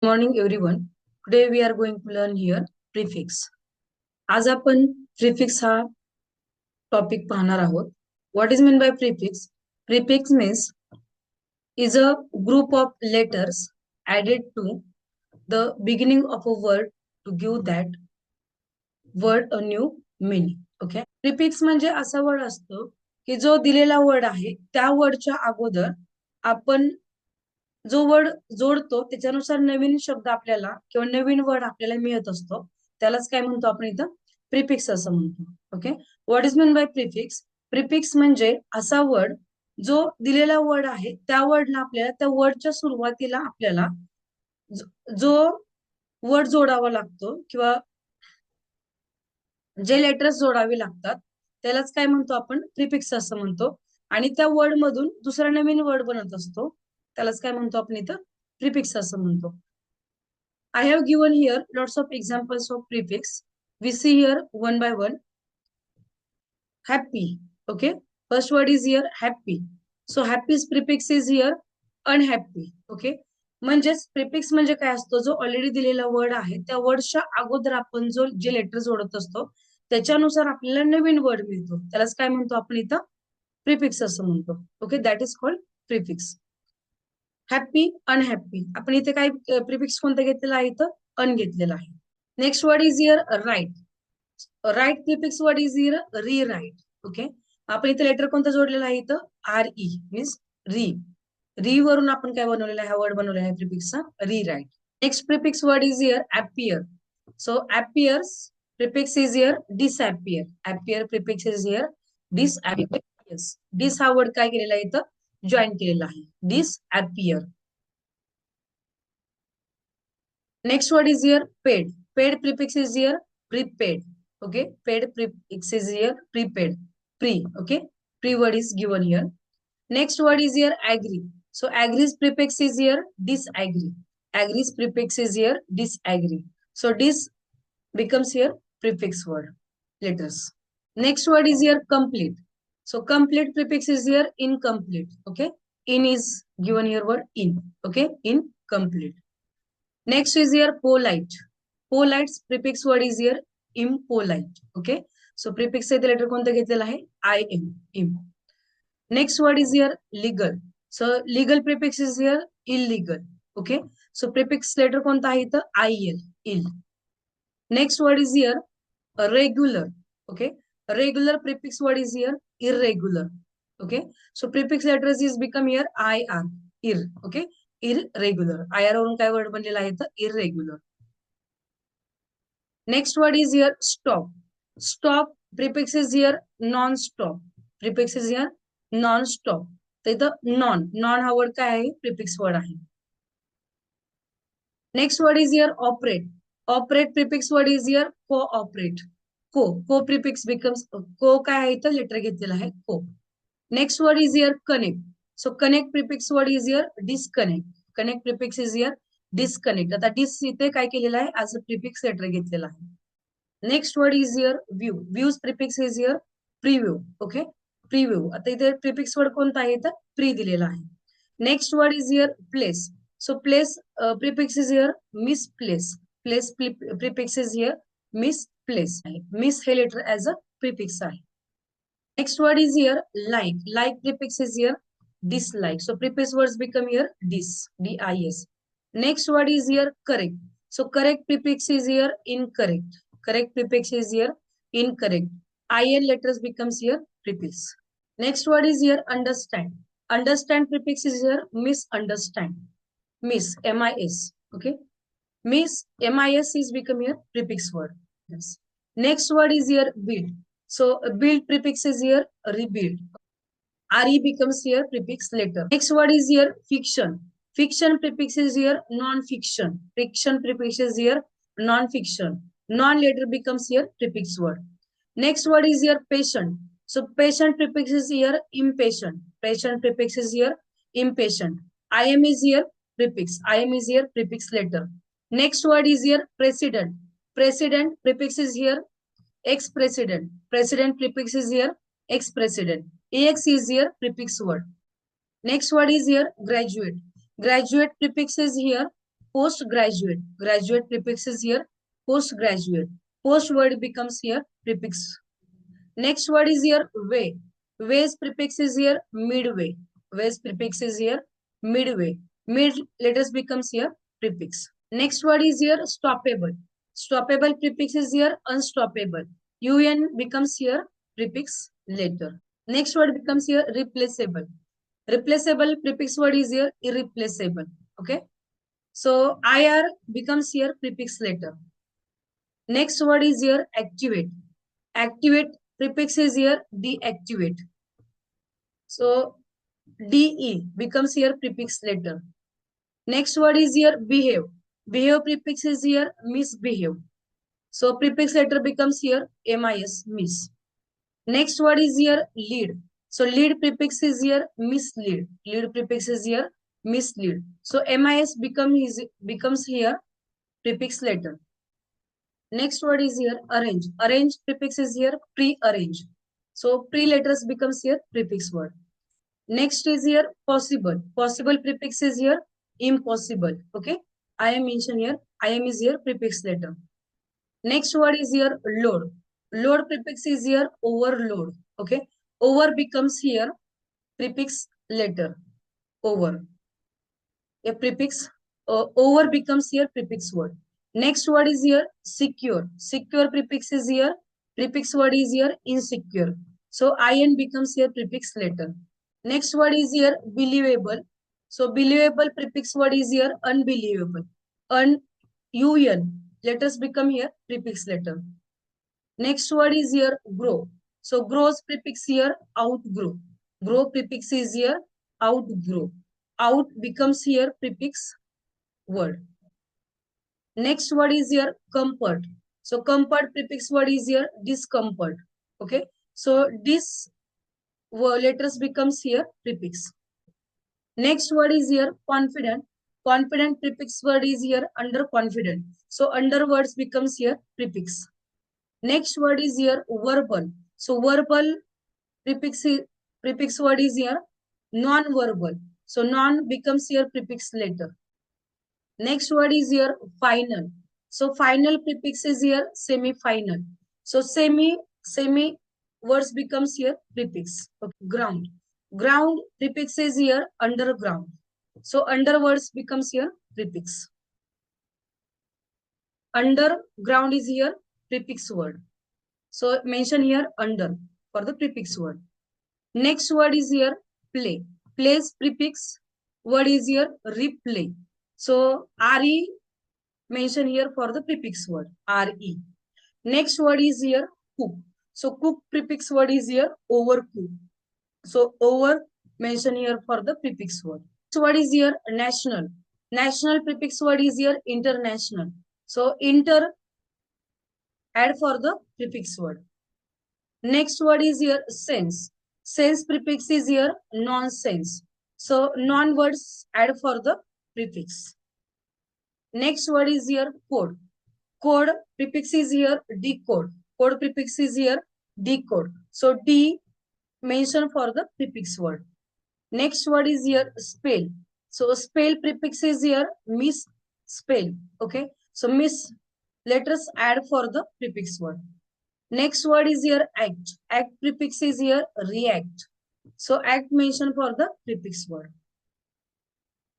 Morning everyone. Today we are going to learn here prefix. आज आपण prefix हा topic पाहणार आहोत. What is meant by prefix? Prefix means is a group of letters added to the beginning of a word to give that word a new meaning. Okay. Prefix म्हणजे असा word असतो की जो दिलेला word आहे त्या वर्डच्या अगोदर आपण जो वर्ड जोडतो त्याच्यानुसार नवीन शब्द आपल्याला किंवा नवीन वर्ड आपल्याला मिळत असतो त्यालाच काय म्हणतो आपण इथं प्रिफिक्स असं म्हणतो. Okay. What is mean by prefix? Prefix म्हणजे असा वर्ड जो दिलेला वर्ड आहे त्या वर्डला आपल्याला त्या वर्डच्या सुरुवातीला आपल्याला जो वर्ड जोडावा लागतो किंवा जे लेटर्स जोडावे लागतात त्यालाच काय म्हणतो आपण प्रिफिक्स असं म्हणतो. आणि त्या वर्ड मधून दुसरा नवीन वर्ड बनत असतो त्यालाच काय म्हणतो आपण इथं प्रिफिक्स असं म्हणतो. I have given here lots of examples of prefix. We see here one by one. Happy. Okay. First word is here happy. So happy's prefix is here unhappy. Okay. म्हणजेच प्रिफिक्स म्हणजे काय असतो जो already दिलेला word आहे त्या वर्डच्या अगोदर आपण जो जे लेटर जोडत असतो त्याच्यानुसार आपल्याला नवीन वर्ड मिळतो त्यालाच काय म्हणतो आपण इथं प्रिफिक्स असं म्हणतो. Okay. That is called prefix. Happy unhappy आपण इथे काय प्रिफिक्स कोणता घेतलेला आहे इथं अन घेतलेला आहे. Next word is here write. Write prefix word is here rewrite. Okay. आपण इथे लेटर कोणता जोडलेला आहे इथं आर ई मीन्स री. री वरून आपण काय बनवलेला आहे हा वर्ड बनवलेला आहे प्रिफिक्सचा rewrite. Next prefix word is here appear. So appears prefix is here disappear. Appear prefix is here disappear. Dis हा वर्ड काय केलेला आहे इथं जॉईन केलेला आहे disappear. Next word is here paid. Paid prefix is here prepaid. Okay. Paid prefix is here prepaid. Pre. Okay. Pre word is given here. Next word is here agree. So agree's prefix is here disagree. Agree's prefix is here disagree. So dis becomes here prefix word letters. Next word is here complete. So complete prefix is here incomplete. Okay. In is given here word in. Okay. Incomplete. Next is here polite. Polite's prefix word is here impolite. Okay. So prefix चे letter कोणतं घेतलेलं आहे I M im. Next word is here legal. So legal prefix is here illegal. Okay. So prefix letter कोणता आहे इथं I L il. Next word is here regular. Okay. Regular prefix word is here irregular. Okay. So prefix letters is become here I R ir. Okay. Irregular. I R वरून काय word बनलेला आहे तर irregular. Next word is here stop. Stop prefix is here non stop. Prefix is here non stop. तर इथं non non हा word काय आहे प्रिफिक्स वर्ड आहे. Next word is here operate. Operate prefix word is here cooperate. को prefix becomes को काय आहे इथं लेटर घेतलेला आहे को. Next word is here connect. So connect prefix word is here disconnect. Connect prefix is here disconnect. आता dish इथे काय केलेलं आहे आज प्रिफिक्स लेटर घेतलेला आहे. Next word is here view. Views prefix is here preview. Okay. Preview. आता इथे प्रिफिक्स वर्ड कोणता आहे तर प्री दिलेला आहे. Next word is here place. So place prefix is here misplace. Place prefix is here misplace आहे. Mis हे letter as a prefix आहे. Next word is here like. Like prefix is here dislike. So prefix words become here dis, dis. Next word is here correct. So correct prefix is here incorrect. Correct prefix is here incorrect. In letters becomes here prefix. Next word is here understand. Understand prefix is here misunderstand. Miss, mis. Okay. Miss, mis is become here prefix word. Yes. Next word is here build. So build prefix is here rebuild. RE becomes here prefix later. Next word is here fiction. Fiction prefix is here non-fiction. Fiction prefix is here non-fiction. Non later becomes here prefix word. Next word is here patient. So patient prefix is here impatient. Patient prefix is here impatient. IM is here prefix. IM is here prefix later. Next word is here president. President prefix is here ex-president. President prefix is here ex-president. Ex is here prefix word. Next word is here graduate. Graduate prefix is here postgraduate. Graduate prefix is here postgraduate. Post word becomes here prefix. Next word is here way. Way's prefix is here midway. Way's prefix is here midway. Mid letters becomes here prefix. Next word is here stoppable. Stoppable prefix is here unstoppable. Un becomes here prefix later. Next word becomes here replaceable. Replaceable prefix word is here irreplaceable. Okay. So IR becomes here prefix later. Next word is here activate. Activate prefix is here deactivate. So DE becomes here prefix later. Next word is here behave. Behave prefix is here misbehave. So prefix letter becomes here MIS, miss. Next word is here lead. So lead prefix is here mislead. Lead prefix is here mislead. So MIS becomes here prefix letter. Next word is here arrange. Arrange prefix is here pre-arrange. So pre letters becomes here prefix word. Next is here possible. Possible prefix is here impossible. Okay. I am mentioned here. I am is here prefix letter. Next word is here load. Load prefix is here overload. Okay. Over becomes here prefix letter. Over. A prefix over becomes here prefix word. Next word is here secure. Secure prefix is here. Prefix word is here insecure. So in becomes here prefix letter. Next word is here believable. So believable prefix word is here unbelievable. Un letters become here prefix letter. Next word is here grow. So grows prefix here outgrow. Grow prefix is here outgrow. Out becomes here prefix word. Next word is here comfort. So comfort prefix word is here discomfort. Okay. So this letters becomes here prefix. Next word is here confident. Confident prefix word is here underconfident. So under words becomes here prefix. Next word is here verbal. So verbal prefix word is here non-verbal. So non becomes here prefix letter. Next word is here final. So final prefix is here semi-final. So semi words becomes here prefix. Okay. Ground. Ground prefix is here underground. So under words becomes here prefix. Underground is here prefix word. So mention here under for the prefix word. Next word is here play. Plays prefix word is here replay. So RE mention here for the prefix word RE. Next word is here cook. So cook prefix word is here overcook. So over mention here for the prefix word. Next word is here national. National prefix word is here international. So inter add for the prefix word. Next word is here sense. Sense prefix is here nonsense. So non words add for the prefix. Next word is here code. Code prefix is here decode. Code prefix is here decode. So D mention for the prefix word. Next word is here spell. So spell prefix is here misspell. Okay. So miss letters add for the prefix word. Next word is here act. Act prefix is here react. So act mention for the prefix word.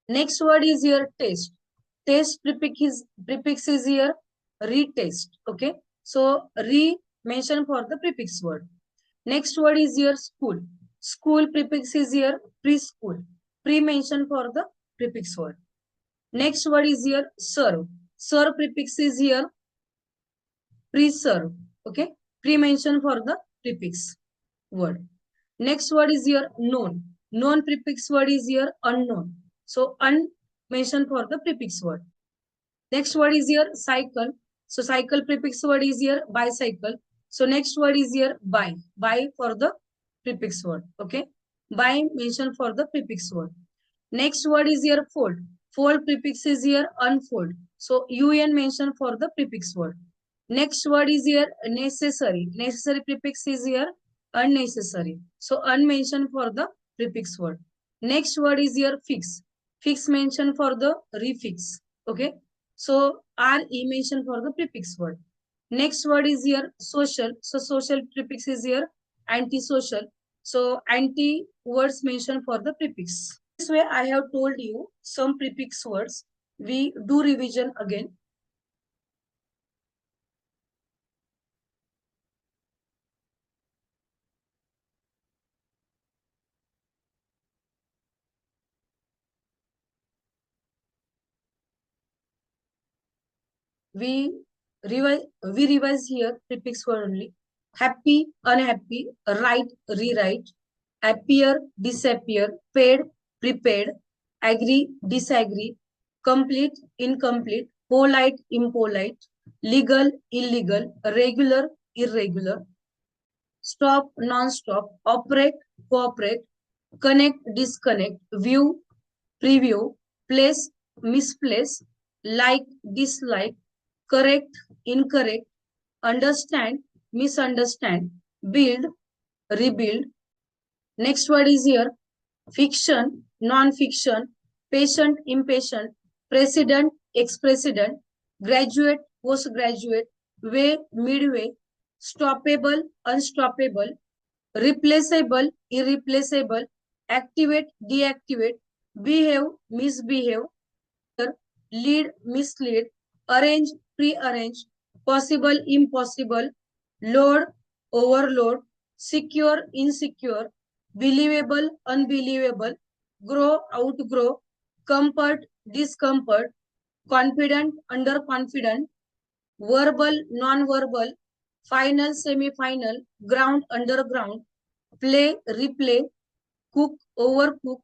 Next word is here test. Test prefix is here retest. Okay. So re mention for the prefix word. Next word is here school. School prefix is here preschool. Pre mention for the prefix word. Next word is here serve. Serve prefix is here preserve. Okay. Pre mention for the prefix word. Next word is here known. Known prefix word is here unknown. So mention for the prefix word. Next word is here cycle. So cycle prefix word is here bicycle. So next word is here buy. Buy for the prefix word. Okay. Buy mention for the prefix word. Next word is here fold. Fold prefix is here unfold. So un mention for the prefix word. Next word is here necessary. Necessary prefix is here unnecessary. So unmention for the prefix word. Next word is here fix. Fix mention for the refix. Okay. So RE mentioned for the prefix word. Next word is here social. So social prefix is here anti-social. So anti words mentioned for the prefix. This way I have told you some prefix words. We do revision again. We we revise here prefix word only. Happy, unhappy, write, rewrite, appear, disappear, paid, prepaid, agree, disagree, complete, incomplete, polite, impolite, legal, illegal, regular, irregular, stop, non-stop, operate, cooperate, connect, disconnect, view, preview, place, misplace, like, dislike, correct, incorrect, understand, misunderstand, build, rebuild. Next word is here fiction, non-fiction, patient, impatient, president, ex-president, graduate, postgraduate, way, midway, stoppable, unstoppable, replaceable, irreplaceable, activate, deactivate, behave, misbehave, lead, mislead, arrange, prearrange, possible, impossible, load, overload, secure, insecure, believable, unbelievable, grow, outgrow, comfort, discomfort, confident, underconfident, verbal, non-verbal, final, semi-final, ground, underground, play, replay, cook, overcook,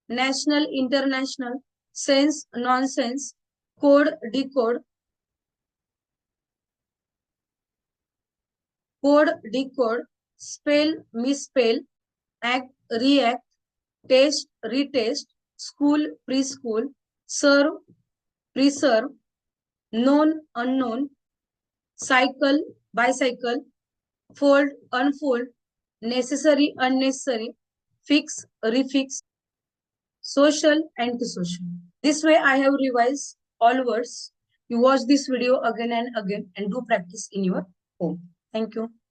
national, international, sense, nonsense, code, decode, code, decode, spell, misspell, act, react, test, retest, school, preschool, serve, preserve, known, unknown, cycle, bicycle, fold, unfold, necessary, unnecessary, fix, refix, social, antisocial. This way I have revised all words. You watch this video again and again and do practice in your home. Thank you.